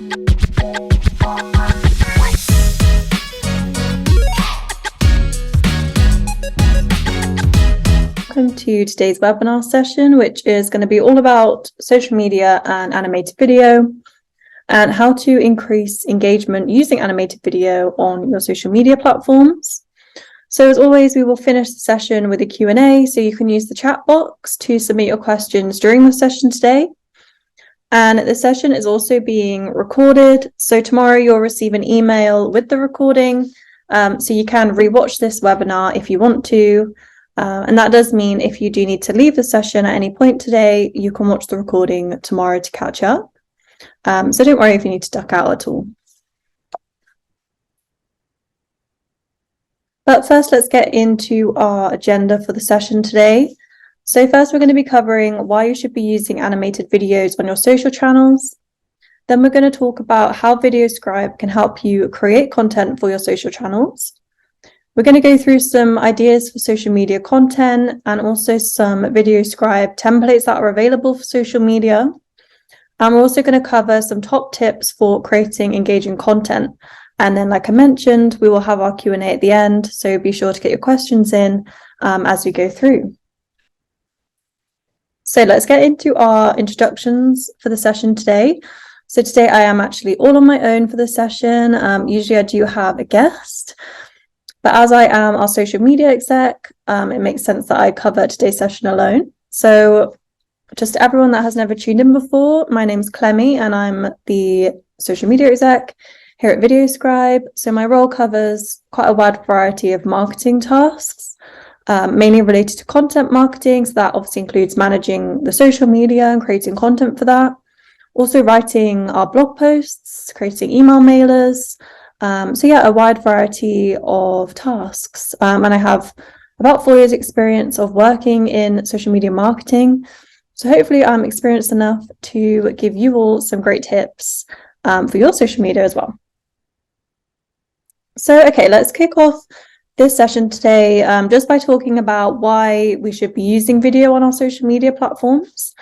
Welcome to today's webinar session, which is going to be all about social media and animated video and how to increase engagement using animated video on your social media platforms. So as always, we will finish the session with a Q&A, so you can use the chat box to submit your questions during the session today. And the session is also being recorded, so tomorrow you'll receive an email with the recording, so you can rewatch this webinar if you want to. And that does mean if you do need to leave the session at any point today, you can watch the recording tomorrow to catch up. So don't worry if you need to duck out at all. But first, let's get into our agenda for the session today. So first, we're going to be covering why you should be using animated videos on your social channels. Then we're going to talk about how VideoScribe can help you create content for your social channels. We're going to go through some ideas for social media content and also some VideoScribe templates that are available for social media. And we're also going to cover some top tips for creating engaging content. And then, like I mentioned, we will have our Q&A at the end, so be sure to get your questions in as we go through. So let's get into our introductions for the session today. So today I am actually all on my own for the session. Usually I do have a guest. But as I am our social media exec, it makes sense that I cover today's session alone. So just to everyone that has never tuned in before, my name's Clemmy and I'm the social media exec here at VideoScribe. So my role covers quite a wide variety of marketing tasks, mainly related to content marketing. So that obviously includes managing the social media and creating content for that. Also writing our blog posts, creating email mailers, so yeah, a wide variety of tasks. And I have about 4 years experience of working in social media marketing. So hopefully I'm experienced enough to give you all some great tips for your social media as well. So, okay, let's kick off this session today just by talking about why we should be using video on our social media platforms.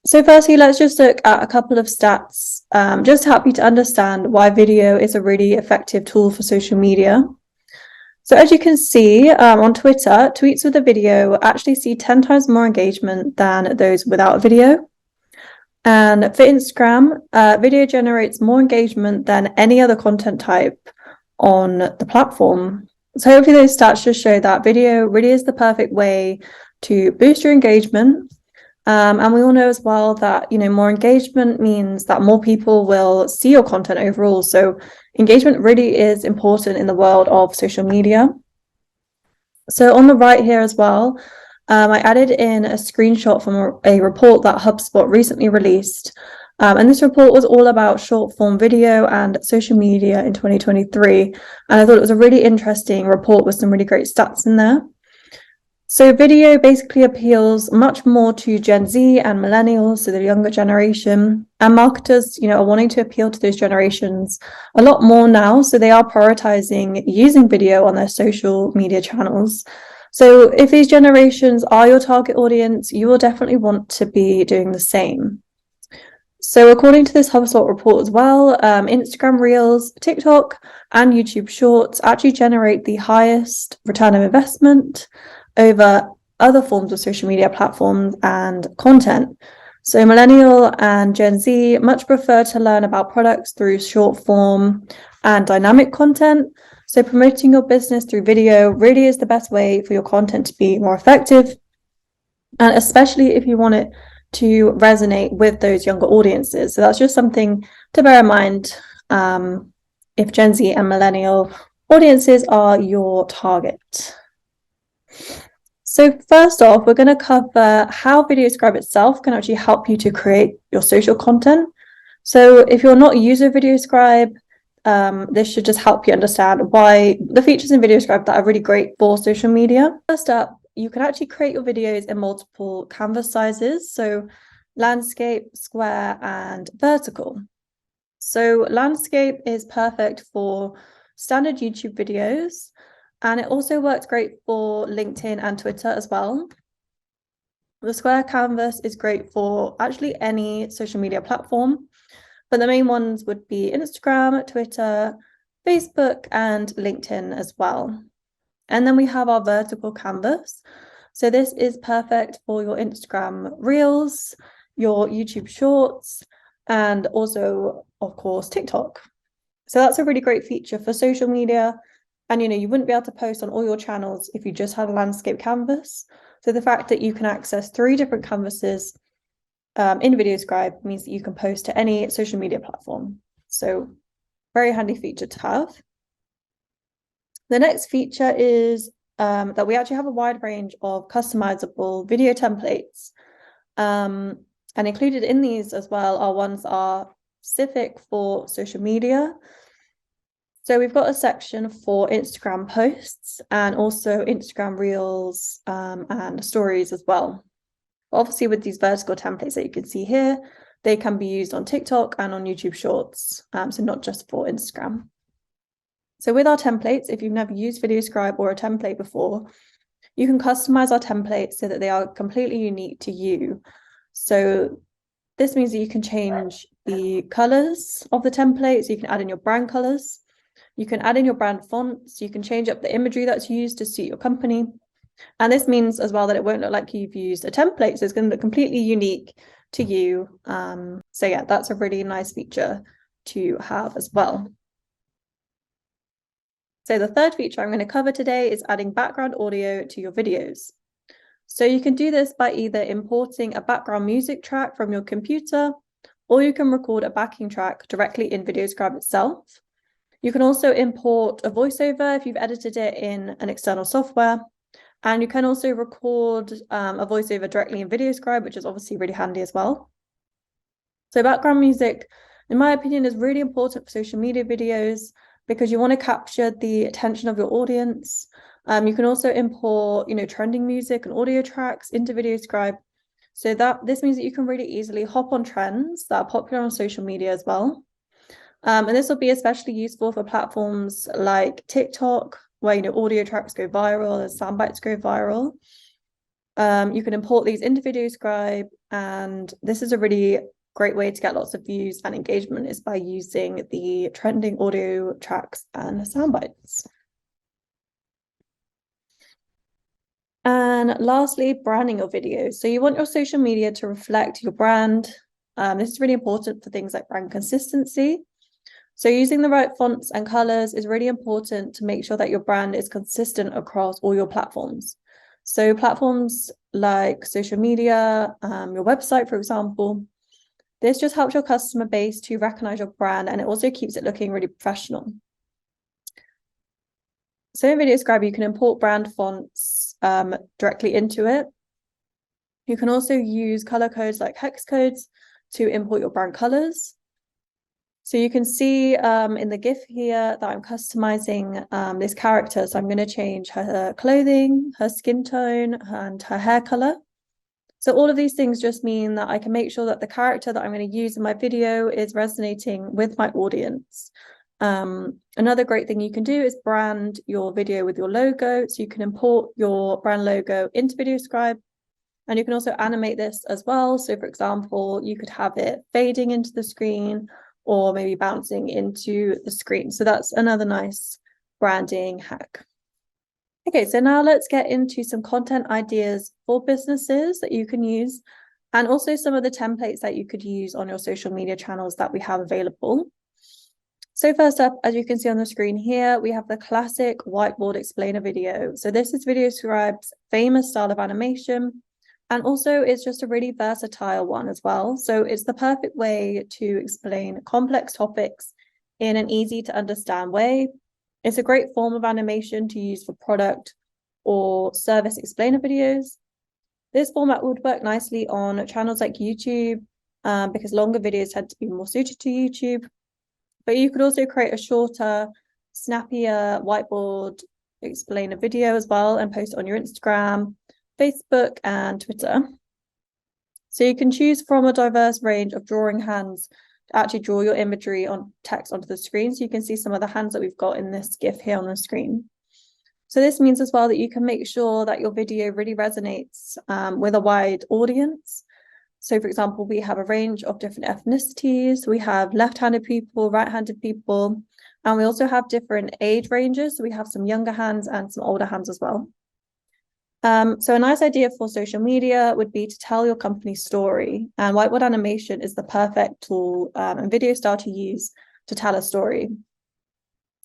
So firstly, let's just look at a couple of stats just to help you to understand why video is a really effective tool for social media. So as you can see on Twitter, tweets with a video actually see 10 times more engagement than those without video. And for Instagram, video generates more engagement than any other content type on the platform. So hopefully those stats just show that video really is the perfect way to boost your engagement. And we all know as well that, more engagement means that more people will see your content overall. So engagement really is important in the world of social media. So on the right here as well, I added in a screenshot from a report that HubSpot recently released. And this report was all about short form video and social media in 2023. And I thought it was a really interesting report with some really great stats in there. So video basically appeals much more to Gen Z and millennials, so the younger generation, and marketers, are wanting to appeal to those generations a lot more now. So they are prioritizing using video on their social media channels. So if these generations are your target audience, you will definitely want to be doing the same. So according to this HubSpot report as well, Instagram Reels, TikTok, and YouTube Shorts actually generate the highest return of investment over other forms of social media platforms and content. So millennial and Gen Z much prefer to learn about products through short form and dynamic content. So promoting your business through video really is the best way for your content to be more effective, and especially if you want it to resonate with those younger audiences. So that's just something to bear in mind if Gen Z and millennial audiences are your target. So first off, we're going to cover how VideoScribe itself can actually help you to create your social content. So if you're not a user of VideoScribe, this should just help you understand why the features in VideoScribe that are really great for social media. First up, you can actually create your videos in multiple canvas sizes, so landscape, square, and vertical. So landscape is perfect for standard YouTube videos, and it also works great for LinkedIn and Twitter as well. The square canvas is great for actually any social media platform. but the main ones would be Instagram, Twitter, Facebook, and LinkedIn as well. And then we have our vertical canvas. So this is perfect for your Instagram Reels, your YouTube Shorts, and also, of course, TikTok. So that's a really great feature for social media. And, you wouldn't be able to post on all your channels if you just had a landscape canvas. So the fact that you can access 3 different canvases in VideoScribe means that you can post to any social media platform. So very handy feature to have. The next feature is that we actually have a wide range of customizable video templates. And included in these as well are ones that are specific for social media. So we've got a section for Instagram posts and also Instagram Reels and stories as well. Obviously, with these vertical templates that you can see here, they can be used on TikTok and on YouTube Shorts, so not just for Instagram. So with our templates, if you've never used VideoScribe or a template before, you can customize our templates so that they are completely unique to you. So this means that you can change the colors of the template, so you can add in your brand colors, you can add in your brand fonts, you can change up the imagery that's used to suit your company. And this means as well that it won't look like you've used a template, so it's going to look completely unique to you. So yeah, that's a really nice feature to have as well. So the third feature I'm going to cover today is adding background audio to your videos. So you can do this by either importing a background music track from your computer, or you can record a backing track directly in VideoScribe itself. You can also import a voiceover if you've edited it in an external software. And you can also record a voiceover directly in VideoScribe, which is obviously really handy as well. So background music, in my opinion, is really important for social media videos because you want to capture the attention of your audience. You can also import, trending music and audio tracks into VideoScribe. So this means that you can really easily hop on trends that are popular on social media as well. And this will be especially useful for platforms like TikTok, where audio tracks go viral and sound bites go viral. You can import these into VideoScribe, and this is a really great way to get lots of views and engagement is by using the trending audio tracks and sound bites. And lastly, branding your videos. So you want your social media to reflect your brand. This is really important for things like brand consistency. So using the right fonts and colors is really important to make sure that your brand is consistent across all your platforms. So platforms like social media, your website, for example, this just helps your customer base to recognize your brand, and it also keeps it looking really professional. So in VideoScribe, you can import brand fonts directly into it. You can also use color codes like hex codes to import your brand colors. So you can see in the GIF here that I'm customizing this character. So I'm going to change her clothing, her skin tone, and her hair color. So all of these things just mean that I can make sure that the character that I'm going to use in my video is resonating with my audience. Another great thing you can do is brand your video with your logo. So you can import your brand logo into VideoScribe, and you can also animate this as well. So for example, you could have it fading into the screen or maybe bouncing into the screen. So that's another nice branding hack. Okay, so now let's get into some content ideas for businesses that you can use, and also some of the templates that you could use on your social media channels that we have available. So first up, as you can see on the screen here, we have the classic whiteboard explainer video. So this is VideoScribe's famous style of animation, and also it's just a really versatile one as well. So it's the perfect way to explain complex topics in an easy to understand way. It's a great form of animation to use for product or service explainer videos. This format would work nicely on channels like YouTube because longer videos tend to be more suited to YouTube. But you could also create a shorter, snappier whiteboard explainer video as well and post it on your Instagram, Facebook, and Twitter. So you can choose from a diverse range of drawing hands to actually draw your imagery on text onto the screen. So you can see some of the hands that we've got in this GIF here on the screen. So this means as well that you can make sure that your video really resonates with a wide audience. So for example, we have a range of different ethnicities. We have left-handed people, right-handed people, and we also have different age ranges. So we have some younger hands and some older hands as well. So a nice idea for social media would be to tell your company's story, and whiteboard animation is the perfect tool and video style to use to tell a story.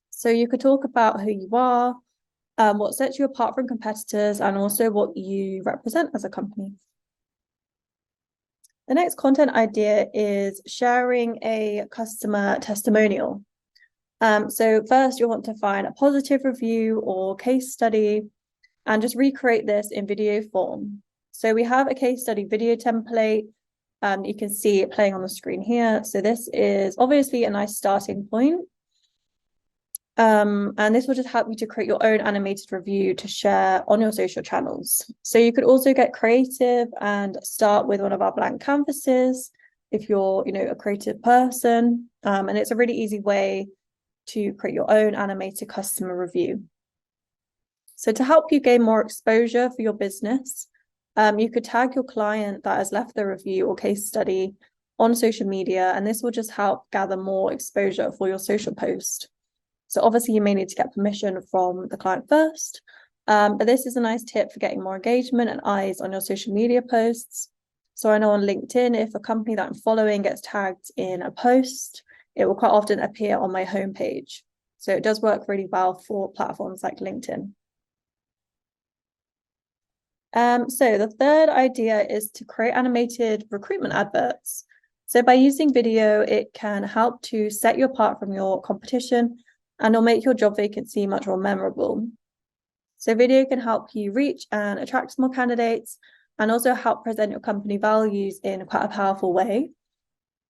So you could talk about who you are, what sets you apart from competitors, and also what you represent as a company. The next content idea is sharing a customer testimonial. So first you'll want to find a positive review or case study and just recreate this in video form. So we have a case study video template. You can see it playing on the screen here. So this is obviously a nice starting point. And this will just help you to create your own animated review to share on your social channels. So you could also get creative and start with one of our blank canvases if you're, a creative person. And it's a really easy way to create your own animated customer review. So to help you gain more exposure for your business, you could tag your client that has left the review or case study on social media, and this will just help gather more exposure for your social post. So obviously you may need to get permission from the client first, but this is a nice tip for getting more engagement and eyes on your social media posts. So I know on LinkedIn, if a company that I'm following gets tagged in a post, it will quite often appear on my homepage. So it does work really well for platforms like LinkedIn. So the third idea is to create animated recruitment adverts. So by using video, it can help to set you apart from your competition, and it'll make your job vacancy much more memorable. So video can help you reach and attract more candidates and also help present your company values in quite a powerful way.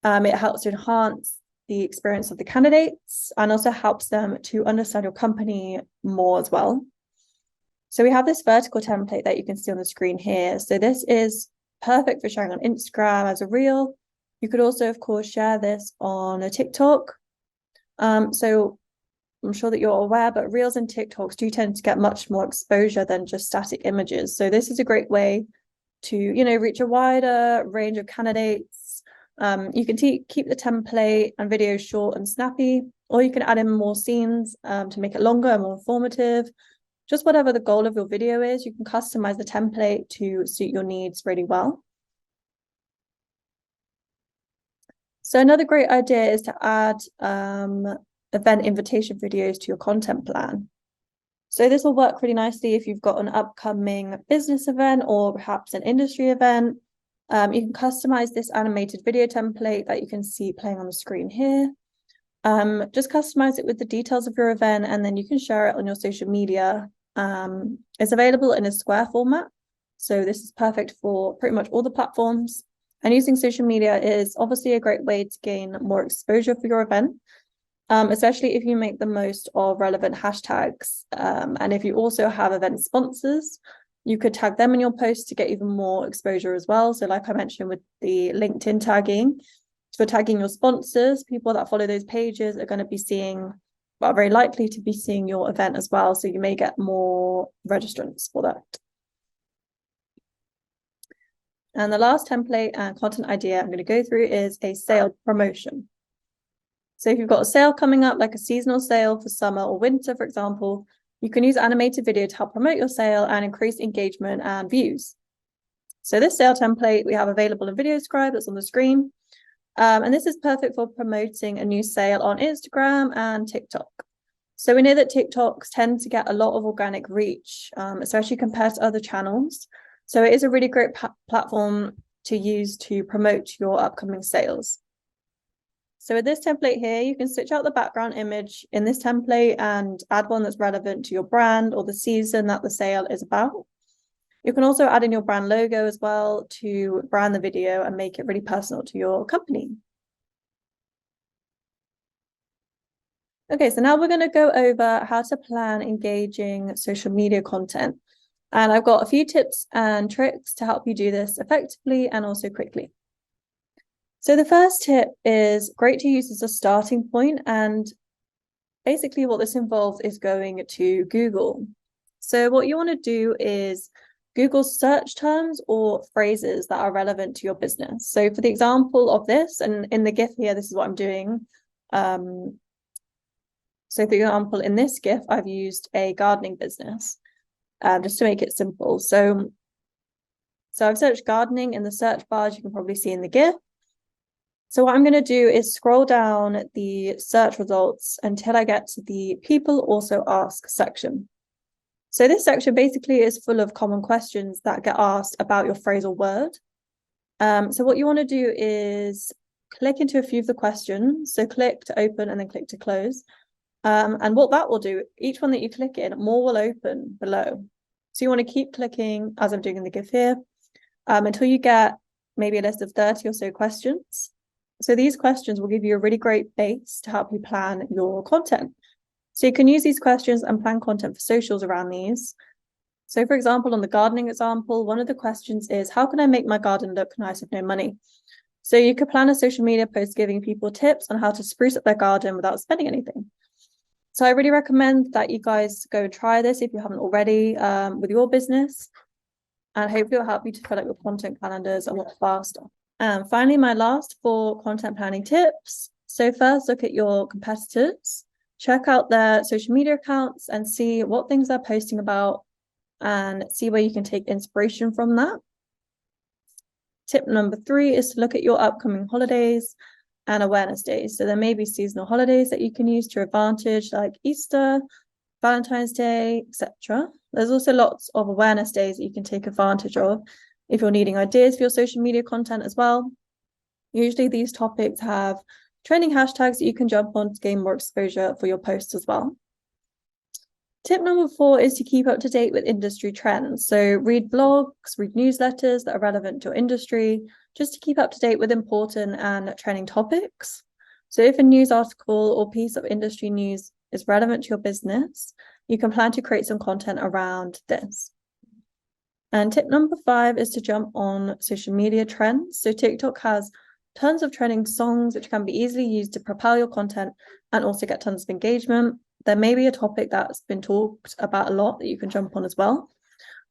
It helps to enhance the experience of the candidates and also helps them to understand your company more as well. So we have this vertical template that you can see on the screen here. So this is perfect for sharing on Instagram as a reel. You could also, of course, share this on a TikTok. So I'm sure that you're aware, but reels and TikToks do tend to get much more exposure than just static images. So this is a great way to, reach a wider range of candidates. You can keep the template and videos short and snappy, or you can add in more scenes to make it longer and more informative. Just whatever the goal of your video is, you can customize the template to suit your needs really well. So another great idea is to add event invitation videos to your content plan. So this will work really nicely if you've got an upcoming business event or perhaps an industry event. You can customize this animated video template that you can see playing on the screen here. Just customize it with the details of your event, and then you can share it on your social media. It's available in a square format, so this is perfect for pretty much all the platforms. And using social media is obviously a great way to gain more exposure for your event, especially if you make the most of relevant hashtags. And if you also have event sponsors, you could tag them in your post to get even more exposure as well. So like I mentioned with the LinkedIn tagging, for tagging your sponsors, people that follow those pages are going to be seeing, are very likely to be seeing your event as well. So you may get more registrants for that. And the last template and content idea I'm going to go through is a sale promotion. So if you've got a sale coming up, like a seasonal sale for summer or winter, for example, you can use animated video to help promote your sale and increase engagement and views. So this sale template we have available in VideoScribe that's on the screen. And this is perfect for promoting a new sale on Instagram and TikTok. So we know that TikToks tend to get a lot of organic reach, especially compared to other channels. So it is a really great platform to use to promote your upcoming sales. So with this template here, you can switch out the background image in this template and add one that's relevant to your brand or the season that the sale is about. You can also add in your brand logo as well to brand the video and make it really personal to your company. Okay, so now we're going to go over how to plan engaging social media content. And I've got a few tips and tricks to help you do this effectively and also quickly. So the first tip is great to use as a starting point, and basically what this involves is going to Google. So what you want to do is Google search terms or phrases that are relevant to your business. So for the example of this, and in the GIF here, this is what I'm doing. So for example, in this GIF, I've used a gardening business, just to make it simple. So I've searched gardening in the search bar, as you can probably see in the GIF. So what I'm going to do is scroll down the search results until I get to the people also ask section. So this section basically is full of common questions that get asked about your phrase or word. So what you want to do is click into a few of the questions. So click to open and then click to close. And what that will do, each one that you click in, more will open below. So you want to keep clicking, as I'm doing in the GIF here, until you get maybe a list of 30 or so questions. So these questions will give you a really great base to help you plan your content. So you can use these questions and plan content for socials around these. So for example, on the gardening example, one of the questions is, how can I make my garden look nice with no money? So you could plan a social media post giving people tips on how to spruce up their garden without spending anything. So I really recommend that you guys go and try this if you haven't already with your business, and hopefully it'll help you to fill out your content calendars a lot faster. And finally, my last 4 content planning tips. So first, look at your competitors, check out their social media accounts and see what things they're posting about and see where you can take inspiration from that. Tip number 3 is to look at your upcoming holidays and awareness days. So there may be seasonal holidays that you can use to your advantage, like Easter, Valentine's Day, etc. There's also lots of awareness days that you can take advantage of if you're needing ideas for your social media content as well. Usually these topics have trending hashtags that you can jump on to gain more exposure for your posts as well. Tip number 4 is to keep up to date with industry trends. So read blogs, read newsletters that are relevant to your industry, just to keep up to date with important and trending topics. So if a news article or piece of industry news is relevant to your business, you can plan to create some content around this. And tip number 5 is to jump on social media trends. So TikTok has tons of trending songs which can be easily used to propel your content and also get tons of engagement. There may be a topic that's been talked about a lot that you can jump on as well.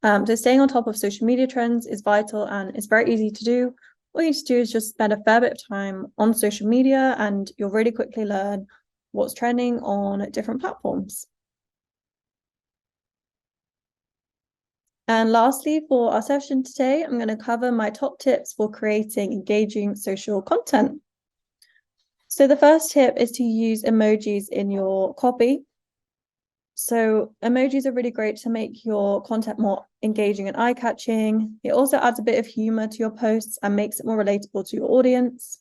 So staying on top of social media trends is vital and it's very easy to do. All you need to do is just spend a fair bit of time on social media and you'll really quickly learn what's trending on different platforms. And lastly, for our session today, I'm going to cover my top tips for creating engaging social content. So the first tip is to use emojis in your copy. So emojis are really great to make your content more engaging and eye-catching. It also adds a bit of humor to your posts and makes it more relatable to your audience.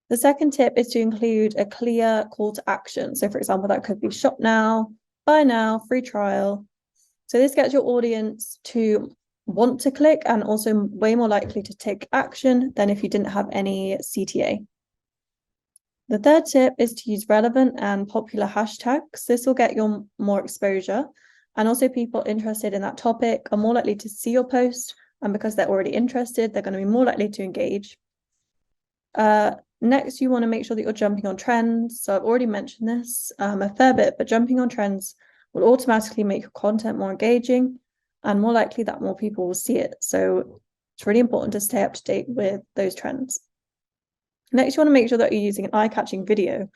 The second tip is to include a clear call to action. So for example, that could be shop now, buy now, free trial. So this gets your audience to want to click and also way more likely to take action than if you didn't have any CTA. The third tip is to use relevant and popular hashtags. This will get you more exposure, and also people interested in that topic are more likely to see your post, and because they're already interested, they're going to be more likely to engage. Next, you want to make sure that you're jumping on trends. So I've already mentioned this a fair bit, but jumping on trends will automatically make your content more engaging and more likely that more people will see it. So it's really important to stay up to date with those trends. Next, you want to make sure that you're using an eye-catching video.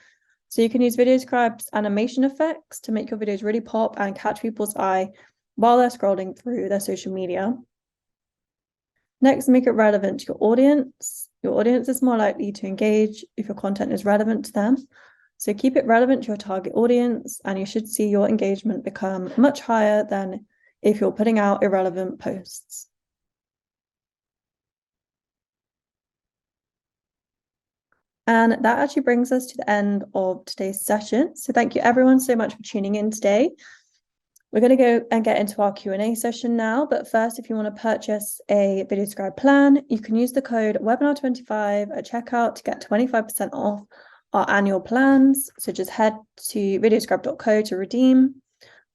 So you can use VideoScribe's animation effects to make your videos really pop and catch people's eye while they're scrolling through their social media. Next, make it relevant to your audience. Your audience is more likely to engage if your content is relevant to them. So keep it relevant to your target audience, and you should see your engagement become much higher than if you're putting out irrelevant posts. And that actually brings us to the end of today's session. So thank you everyone so much for tuning in today. We're going to go and get into our Q&A session now. But first, if you want to purchase a VideoScribe plan, you can use the code webinar25 at checkout to get 25% off our annual plans. So just head to videoscribe.co to redeem.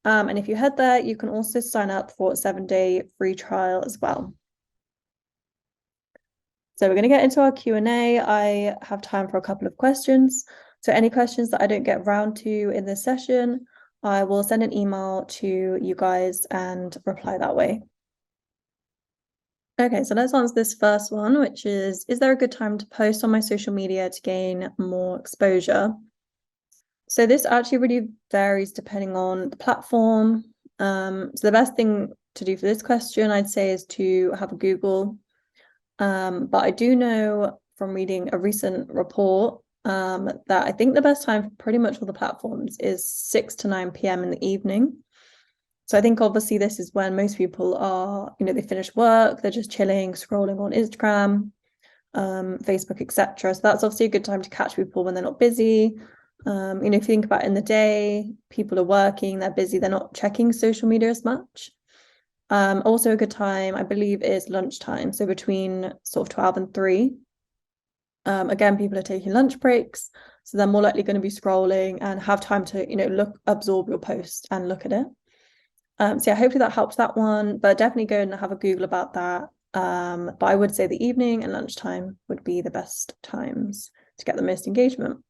And if you head there, you can also sign up for a 7-day free trial as well. So we're going to get into our Q&A. I have time for a couple of questions. So any questions that I don't get around to in this session, I will send an email to you guys and reply that way. Okay, so let's answer this first one, which is there a good time to post on my social media to gain more exposure? So this actually really varies depending on the platform. So the best thing to do for this question, I'd say, is to have a Google. But I do know from reading a recent report that I think the best time for pretty much all the platforms is 6 to 9 p.m. in the evening. So I think obviously this is when most people are, they finish work, they're just chilling, scrolling on Instagram, Facebook, etc. So that's obviously a good time to catch people when they're not busy. If you think about it in the day, people are working, they're busy, they're not checking social media as much. Also a good time, I believe, is lunchtime. So between sort of 12 and 3. Again, people are taking lunch breaks, so they're more likely going to be scrolling and have time to, absorb your post and look at it. So yeah, hopefully that helps that one, but definitely go and have a Google about that. But I would say the evening and lunchtime would be the best times to get the most engagement.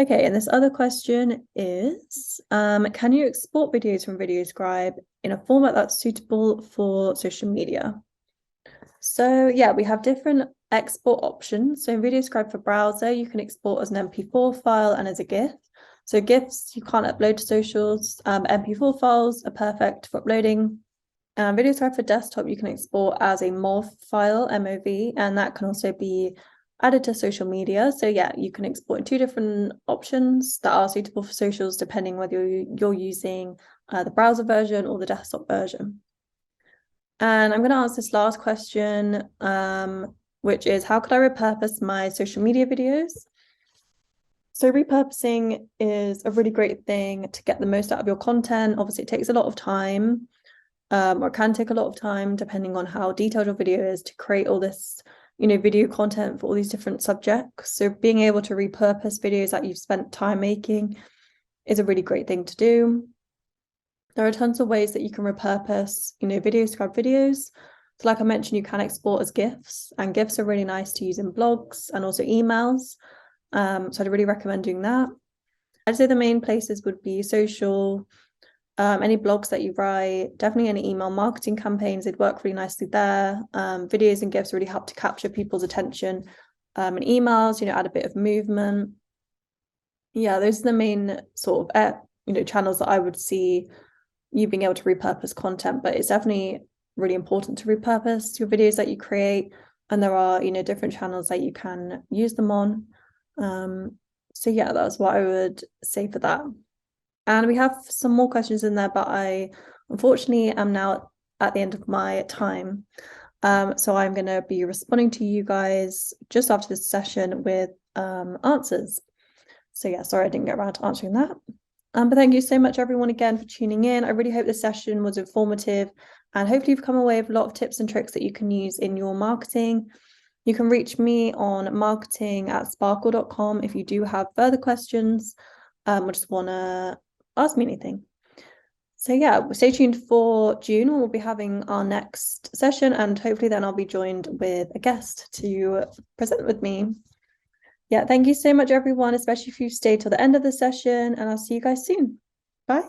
Okay, and this other question is, can you export videos from VideoScribe in a format that's suitable for social media? So yeah, we have different export options. So in VideoScribe for browser, you can export as an MP4 file and as a GIF. So GIFs you can't upload to socials. MP4 files are perfect for uploading. VideoScribe for desktop you can export as a MOV file, MOV, and that can also be added to social media. So yeah, you can export in two different options that are suitable for socials depending whether you're using the browser version or the desktop version. And I'm going to answer this last question, which is how could I repurpose my social media videos? So repurposing is a really great thing to get the most out of your content. Obviously, it takes a lot of time, or can take a lot of time depending on how detailed your video is to create all this, video content for all these different subjects. So being able to repurpose videos that you've spent time making is a really great thing to do. There are tons of ways that you can repurpose, VideoScribe videos. So like I mentioned, you can export as GIFs, and GIFs are really nice to use in blogs and also emails. So I'd really recommend doing that. I'd say the main places would be social, any blogs that you write, definitely any email marketing campaigns, they'd work really nicely there. Videos and GIFs really help to capture people's attention. And emails, add a bit of movement. Yeah, those are the main sort of, channels that I would see you being able to repurpose content, but it's definitely really important to repurpose your videos that you create. And there are, different channels that you can use them on. So yeah, that's what I would say for that. And we have some more questions in there, but I unfortunately am now at the end of my time. So I'm going to be responding to you guys just after this session with answers. So yeah, sorry I didn't get around to answering that. But thank you so much, everyone, again for tuning in. I really hope this session was informative, and hopefully you've come away with a lot of tips and tricks that you can use in your marketing. You can reach me on marketing@sparkle.com if you do have further questions or just want to ask me anything. So yeah, stay tuned for June when we'll be having our next session, and hopefully then I'll be joined with a guest to present with me. Yeah, thank you so much, everyone, especially if you stayed till the end of the session, and I'll see you guys soon. Bye.